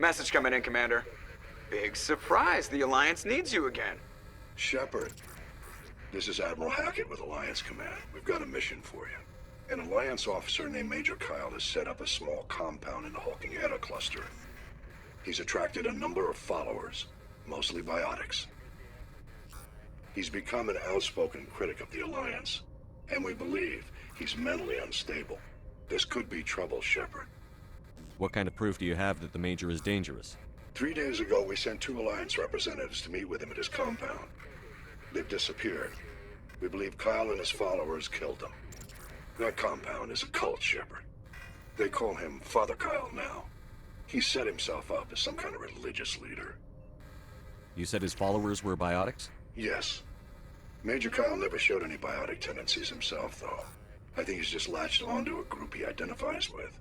Message coming in, Commander. Big surprise, the Alliance needs you again. Shepard, this is Admiral Hackett with Alliance Command. We've got a mission for you. An Alliance officer named Major Kyle has set up a small compound in the Hulking Eta cluster. He's attracted a number of followers, mostly biotics. He's become an outspoken critic of the Alliance, and we believe he's mentally unstable. This could be trouble, Shepard. What kind of proof do you have that the Major is dangerous? 3 days ago, we sent 2 Alliance representatives to meet with him at his compound. They've disappeared. We believe Kyle and his followers killed them. That compound is a cult, Shepard. They call him Father Kyle now. He set himself up as some kind of religious leader. You said his followers were biotics? Yes. Major Kyle never showed any biotic tendencies himself, though. I think he's just latched onto a group he identifies with.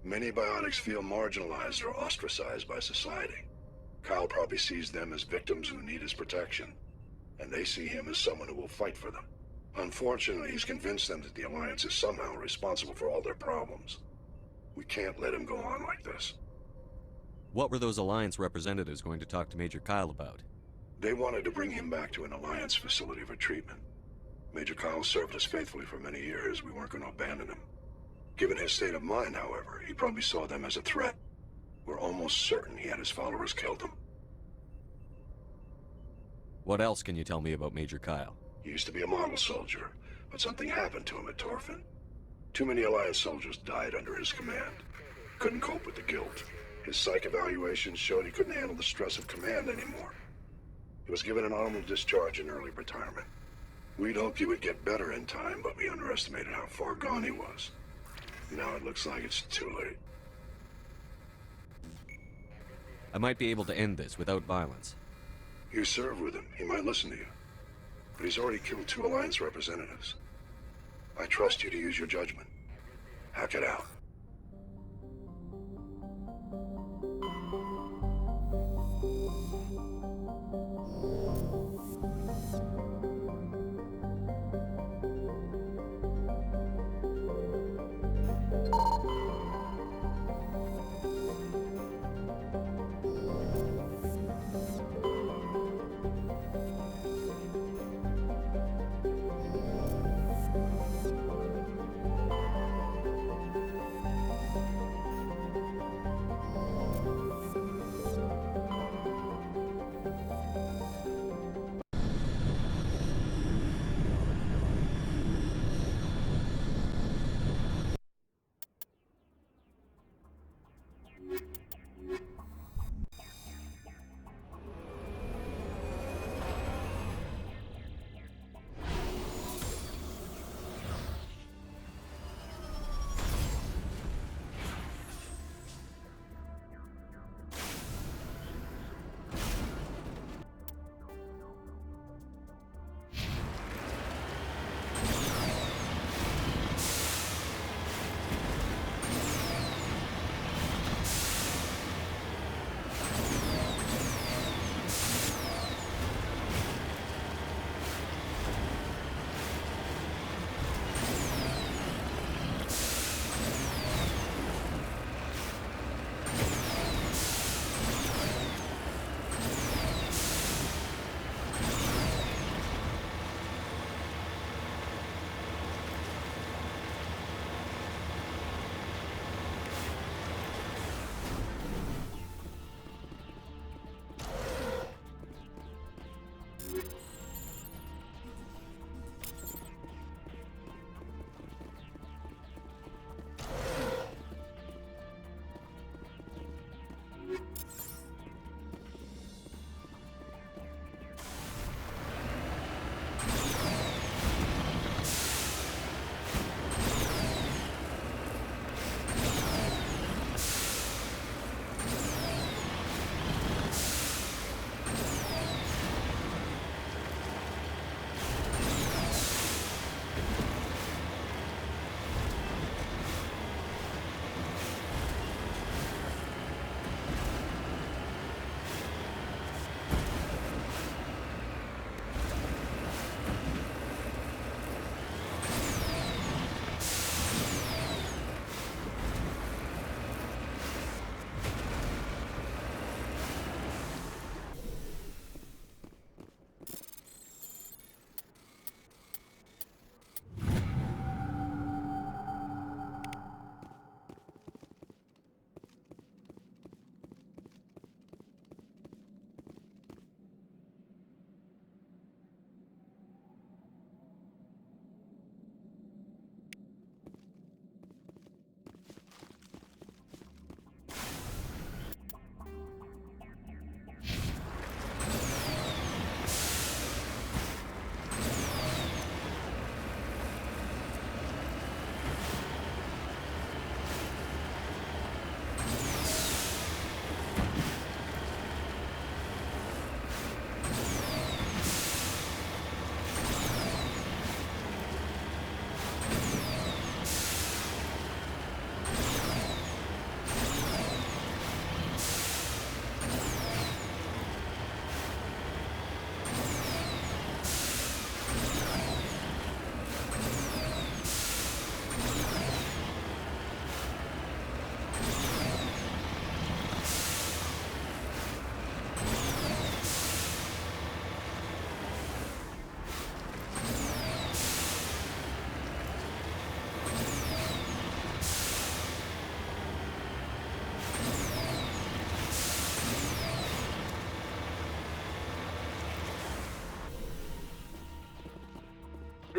Many biotics feel marginalized or ostracized by society. Kyle probably sees them as victims who need his protection, and they see him as someone who will fight for them. Unfortunately, he's convinced them that the Alliance is somehow responsible for all their problems. We can't let him go on like this. What were those Alliance representatives going to talk to Major Kyle about? They wanted to bring him back to an Alliance facility for treatment. Major Kyle served us faithfully for many years. We weren't going to abandon him. Given his state of mind, however, he probably saw them as a threat. We're almost certain he had his followers killed him. What else can you tell me about Major Kyle? He used to be a model soldier, but something happened to him at Torfin. Too many Alliance soldiers died under his command. Couldn't cope with the guilt. His psych evaluations showed he couldn't handle the stress of command anymore. He was given an honorable discharge in early retirement. We'd hoped he would get better in time, but we underestimated how far gone he was. Now it looks like it's too late. I might be able to end this without violence. You serve with him. He might listen to you. But he's already killed 2 Alliance representatives. I trust you to use your judgment. Hack it out.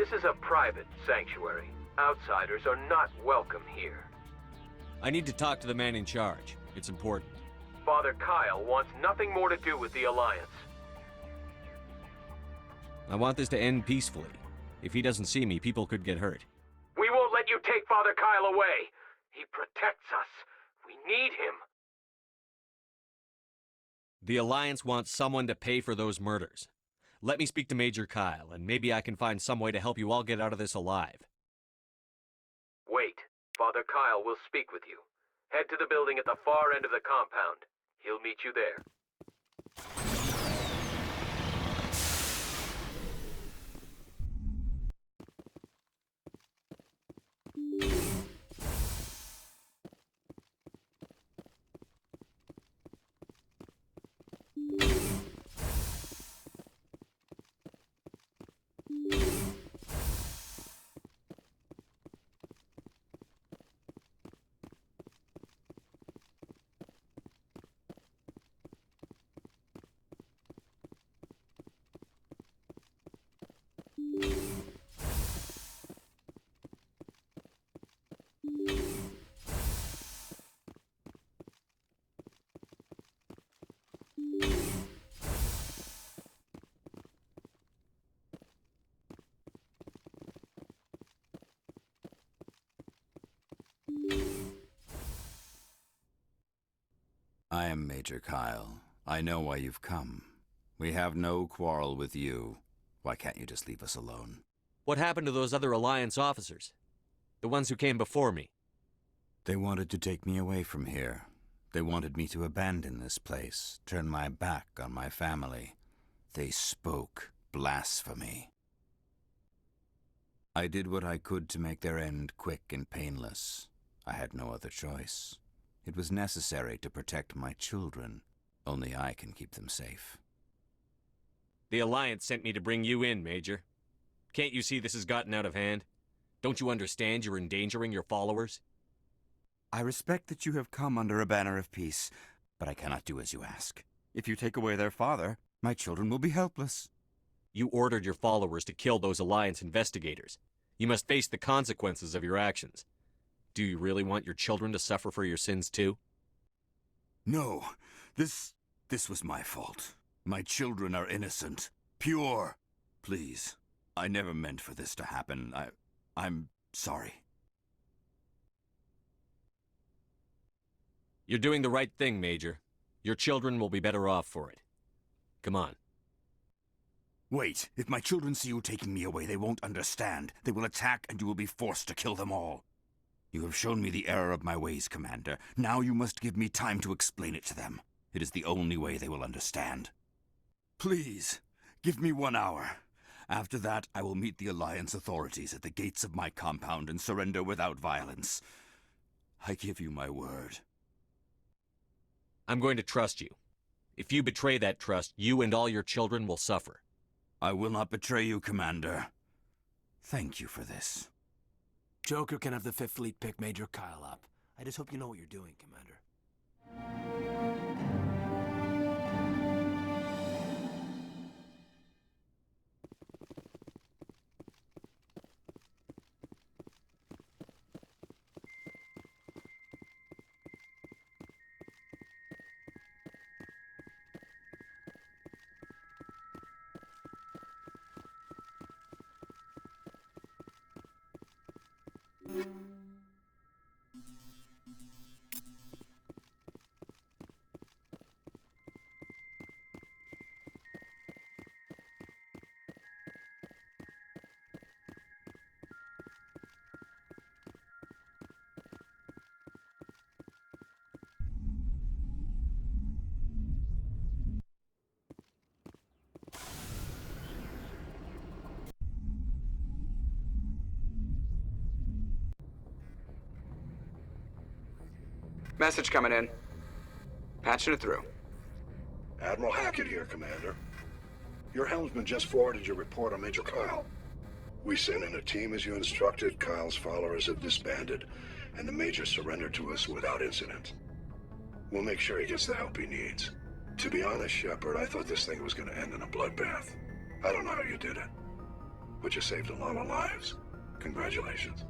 This is a private sanctuary. Outsiders are not welcome here. I need to talk to the man in charge. It's important. Father Kyle wants nothing more to do with the Alliance. I want this to end peacefully. If he doesn't see me, people could get hurt. We won't let you take Father Kyle away. He protects us. We need him. The Alliance wants someone to pay for those murders. Let me speak to Major Kyle, and maybe I can find some way to help you all get out of this alive. Wait. Father Kyle will speak with you. Head to the building at the far end of the compound. He'll meet you there. I am Major Kyle. I know why you've come. We have no quarrel with you. Why can't you just leave us alone? What happened to those other Alliance officers? The ones who came before me? They wanted to take me away from here. They wanted me to abandon this place, turn my back on my family. They spoke blasphemy. I did what I could to make their end quick and painless. I had no other choice. It was necessary to protect my children. Only I can keep them safe. The Alliance sent me to bring you in, Major. Can't you see this has gotten out of hand? Don't you understand you're endangering your followers? I respect that you have come under a banner of peace, but I cannot do as you ask. If you take away their father, my children will be helpless. You ordered your followers to kill those Alliance investigators. You must face the consequences of your actions. Do you really want your children to suffer for your sins too? No, this was my fault. My children are innocent, pure. Please, I never meant for this to happen. I'm sorry. You're doing the right thing, Major. Your children will be better off for it. Come on. Wait, if my children see you taking me away, they won't understand. They will attack and you will be forced to kill them all. You have shown me the error of my ways, Commander. Now you must give me time to explain it to them. It is the only way they will understand. Please, give me 1 hour. After that, I will meet the Alliance authorities at the gates of my compound and surrender without violence. I give you my word. I'm going to trust you. If you betray that trust, you and all your children will suffer. I will not betray you, Commander. Thank you for this. Joker can have the 5th Fleet pick Major Kyle up. I just hope you know what you're doing, Commander. Message coming in. Patching it through. Admiral Hackett here, Commander. Your helmsman just forwarded your report on Major Kyle. We sent in a team as you instructed. Kyle's followers have disbanded, and the Major surrendered to us without incident. We'll make sure he gets the help he needs. To be honest, Shepard, I thought this thing was going to end in a bloodbath. I don't know how you did it. but you saved a lot of lives. Congratulations.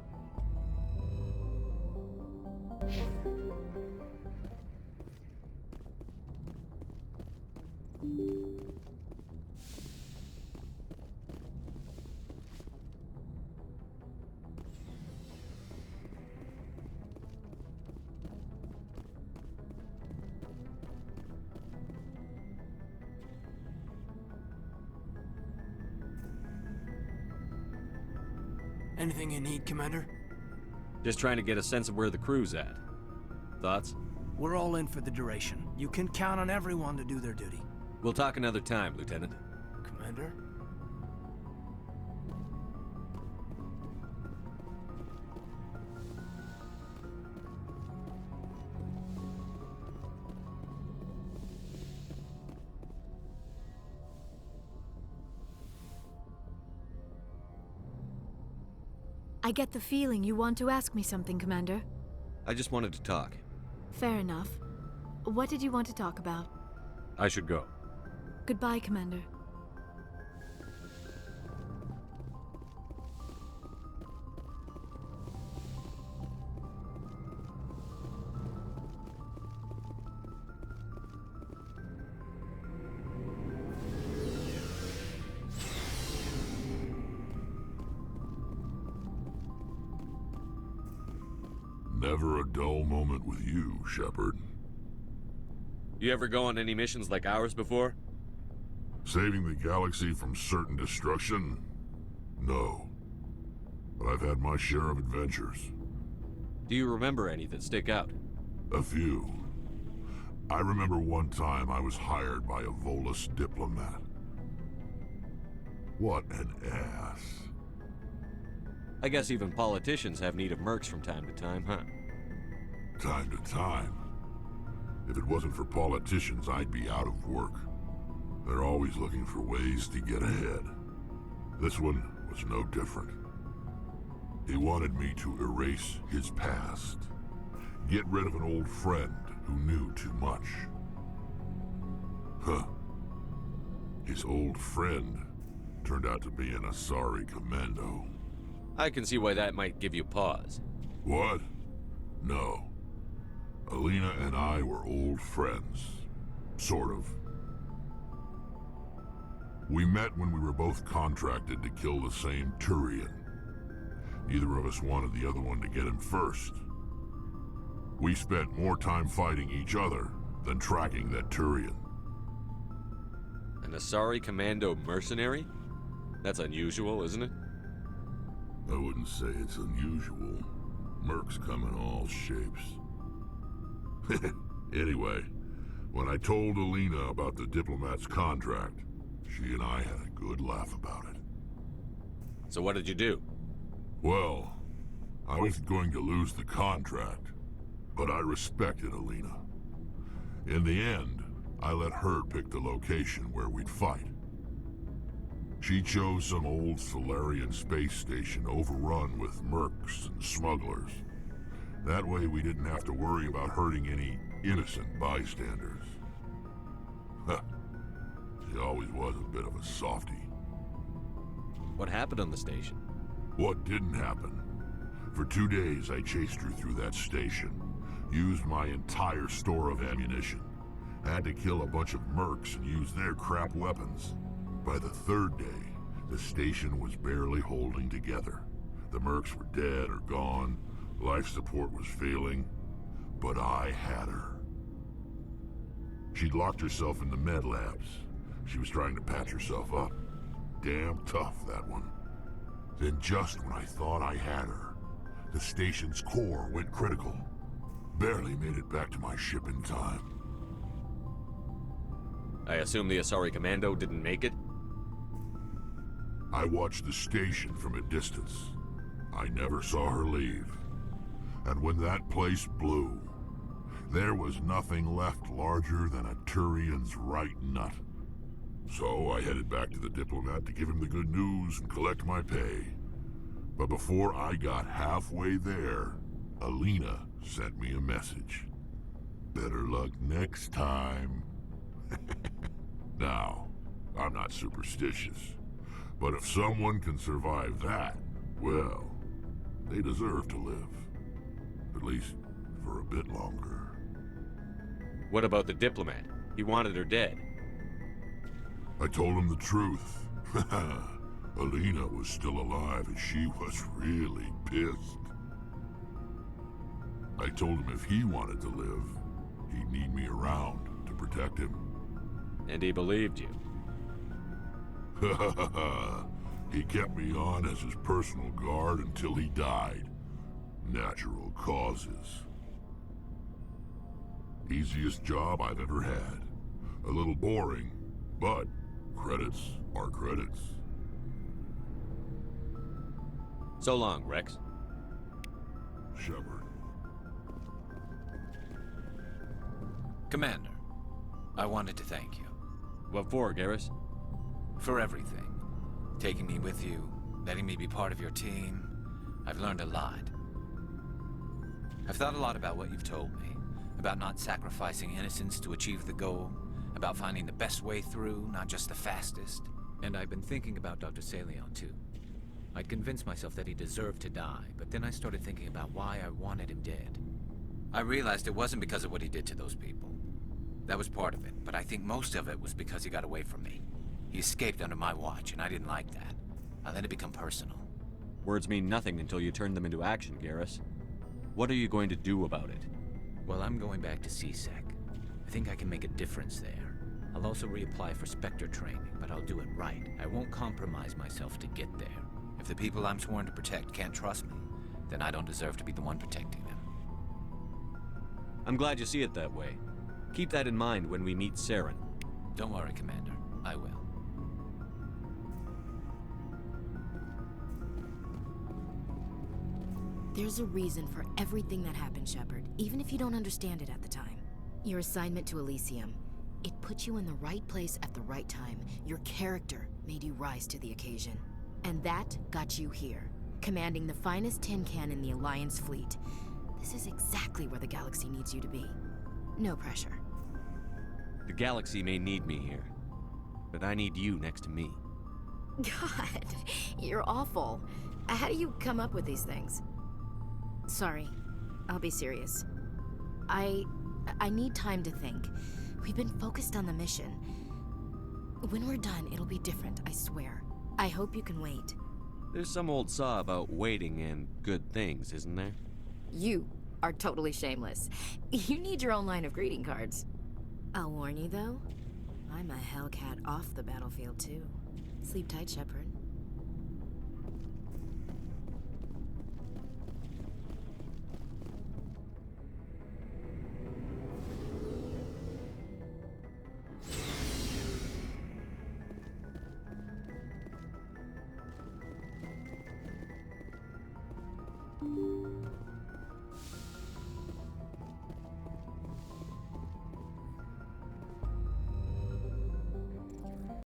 Anything you need, Commander? Just trying to get a sense of where the crew's at. Thoughts? We're all in for the duration. You can count on everyone to do their duty. We'll talk another time, Lieutenant. Commander? I get the feeling you want to ask me something, Commander. I just wanted to talk. Fair enough. What did you want to talk about? I should go. Goodbye, Commander. Never a dull moment with you, Shepard. You ever go on any missions like ours before? Saving the galaxy from certain destruction? No. But I've had my share of adventures. Do you remember any that stick out? A few. I remember one time I was hired by a Volus diplomat. What an ass. I guess even politicians have need of mercs from time to time, huh? Time to time. If it wasn't for politicians, I'd be out of work. They're always looking for ways to get ahead. This one was no different. He wanted me to erase his past. Get rid of an old friend who knew too much. Huh. His old friend turned out to be an Asari commando. I can see why that might give you pause. What? No. Alina and I were old friends. Sort of. We met when we were both contracted to kill the same Turian. Neither of us wanted the other one to get him first. We spent more time fighting each other than tracking that Turian. An Asari commando mercenary? That's unusual, isn't it? I wouldn't say it's unusual. Mercs come in all shapes. Anyway, when I told Alina about the diplomat's contract, she and I had a good laugh about it. So what did you do? Well, I was going to lose the contract, but I respected Alina. In the end, I let her pick the location where we'd fight. She chose some old Solarian space station overrun with mercs and smugglers. That way we didn't have to worry about hurting any innocent bystanders. Huh. She always was a bit of a softie. What happened on the station? What didn't happen? For 2 days I chased her through that station, used my entire store of ammunition, had to kill a bunch of mercs and use their crap weapons. By the 3rd day, the station was barely holding together. The mercs were dead or gone, life support was failing, but I had her. She'd locked herself in the med labs. She was trying to patch herself up. Damn tough, that one. Then just when I thought I had her, the station's core went critical. Barely made it back to my ship in time. I assume the Asari commando didn't make it? I watched the station from a distance. I never saw her leave. And when that place blew, there was nothing left larger than a Turian's right nut. So I headed back to the diplomat to give him the good news and collect my pay. But before I got halfway there, Alina sent me a message. Better luck next time. Now, I'm not superstitious, But if someone can survive that, well, they deserve to live. At least for a bit longer. What about the diplomat? He wanted her dead. I told him the truth. Alina was still alive and she was really pissed. I told him if he wanted to live, he'd need me around to protect him. And he believed you. He kept me on as his personal guard until he died. Natural causes. Easiest job I've ever had. A little boring, but credits are credits. So long, Rex. Shepard. Commander, I wanted to thank you. What for, Garrus? For everything. Taking me with you, letting me be part of your team. I've learned a lot. I've thought a lot about what you've told me. About not sacrificing innocence to achieve the goal. About finding the best way through, not just the fastest. And I've been thinking about Dr. Saleon, too. I'd convinced myself that he deserved to die, but then I started thinking about why I wanted him dead. I realized it wasn't because of what he did to those people. That was part of it, but I think most of it was because he got away from me. He escaped under my watch, and I didn't like that. I let it become personal. Words mean nothing until you turn them into action, Garrus. What are you going to do about it? Well, I'm going back to CSEC. I think I can make a difference there. I'll also reapply for Spectre training, but I'll do it right. I won't compromise myself to get there. If the people I'm sworn to protect can't trust me, then I don't deserve to be the one protecting them. I'm glad you see it that way. Keep that in mind when we meet Saren. Don't worry, Commander. I will. There's a reason for everything that happened, Shepard, even if you don't understand it at the time. Your assignment to Elysium, it put you in the right place at the right time. Your character made you rise to the occasion. And that got you here, commanding the finest tin can in the Alliance fleet. This is exactly where the galaxy needs you to be. No pressure. The galaxy may need me here, but I need you next to me. God, you're awful. How do you come up with these things? Sorry, I'll be serious. I need time to think. We've been focused on the mission. When we're done, it'll be different, I swear. I hope you can wait. There's some old saw about waiting and good things, isn't there? You are totally shameless. You need your own line of greeting cards. I'll warn you, though. I'm a Hellcat off the battlefield, too. Sleep tight, Shepard.